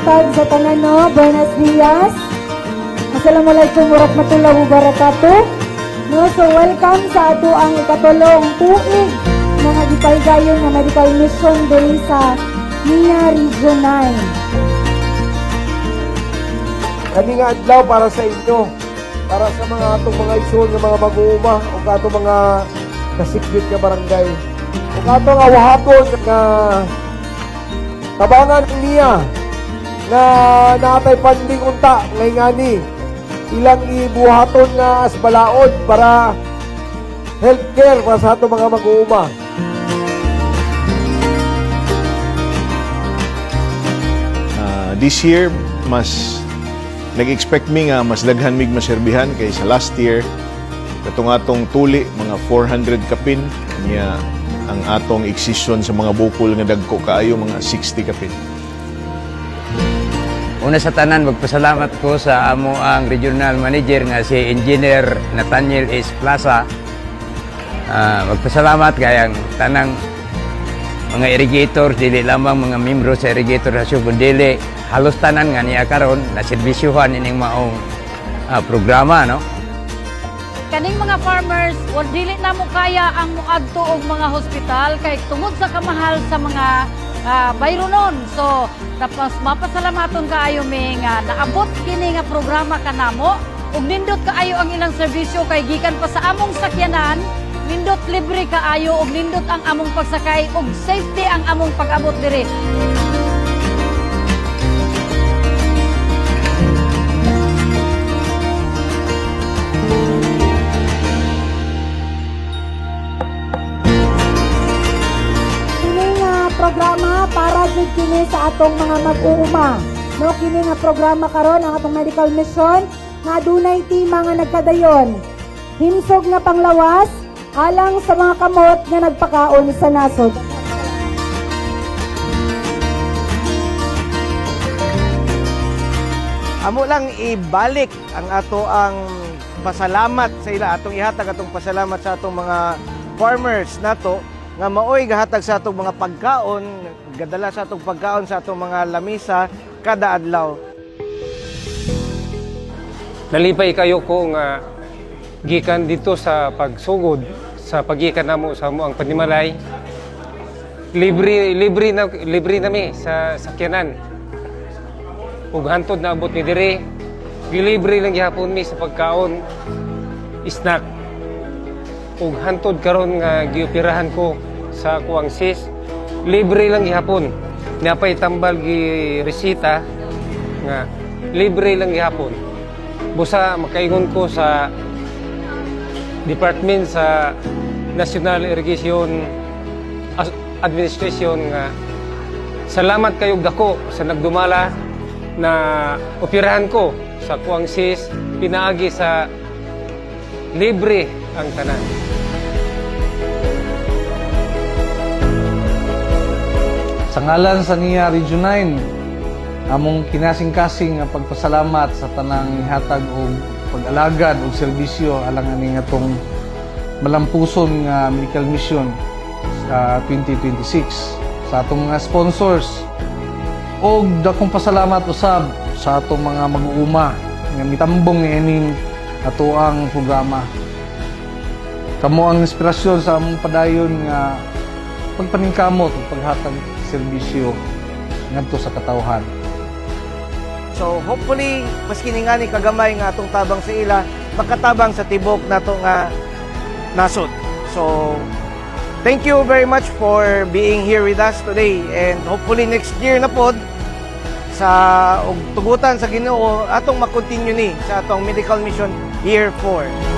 hatag sa tanan no. Buenos dias. Assalamualaikum warahmatullahi wabarakatuh. No, so welcome sa ato ang ikatulong tuig mga gipaygayon nga medical mission diri sa NIA Region 9. Kani nga adlaw para sa inyo, para sa mga atong mga igsoon nga mga mag-uuma o atong mga kasikbit nga barangay. O atong awahaton nga tabangan niya na natay panding unta ngay ngani ilang ibuhaton nga asbalaod para healthcare para sa atong mga mag-uuma. This year, mas nag-expect mi nga mas daghan mig maserbihan kaysa last year. Katong atong tuli, mga 400 kapin. Niya ang atong eksisyon sa mga bukol nga dagko kaayo, mga 60 kapin. Una sa tanan, magpasalamat ko sa amo ang regional manager nga si Engineer Nathaniel S. Plaza. Magpasalamat kayang tanang mga irrigator, dili lamang mga membro sa irrigator sa Subondili, halos tanan nga niya karon na serbisyuhan ining maong programa, no? Kaning mga farmers, dili na mo kaya ang muadto og mga hospital kay tungod sa kamahal sa mga bayronon. So, tapos mapasalamaton kaayo mi nga naabot kini nga programa kanamo ug nindot kaayo ang ilang serbisyo kay gikan pa sa among sakyanan, nindot libre kaayo ug nindot ang among pagsakay ug safety ang among pag-abot diri. Programa para jud kini sa atong mga mag-uuma. No, kini nga programa karon ang atong medical mission nga dunay tema nga nagkadayon. Himsog nga panglawas alang sa mga kamot nga nagpakaon sa nasod. Amo lang ibalik ang ato ang pasalamat sa ila, atong ihatag atong pasalamat sa atong mga farmers nato nga maoy gahatag sa atong mga pagkaon, gadala sa atong pagkaon sa atong mga lamisa kada adlaw. Nalipay kayo ko nga gikan dito sa pagsugod sa pagikan namo sa mo ang panimalay. Libre na mi sa sakyanan. Ug hantod na abot ni dire, gilibre lang gihapon mi sa pagkaon, snack. Ug hantod karon nga gioperahan ko sa kuang sis, libre lang gihapon. Napay tambal gi resita nga libre lang gihapon. Busa makaingon ko sa department sa National Irrigation Administration nga salamat kayog dako sa nagdumala na operahan ko sa kuang sis, pinaagi sa libre ang tanan. Sa ngalan sa NIA Region 9, among kinasing-kasing nga pagpasalamat sa tanang hatag og pag-alagad og serbisyo alang ani atong malampuson nga medical mission sa 2026 sa atong mga sponsors og dakong pasalamat usab sa atong mga mag-uuma nga mitambong niining ato ang programa. Kamo ang inspirasyon sa among padayon nga pagpaningkamot ug paghatag serbisyo ngadto sa katawhan. So hopefully maski nga ni kagamay nga atong tabang sa ila makatabang sa tibok nato nga nasod. So thank you very much for being here with us today and hopefully next year na pod sa tugutan sa Ginoo atong makontinue ni sa atong medical mission year 4.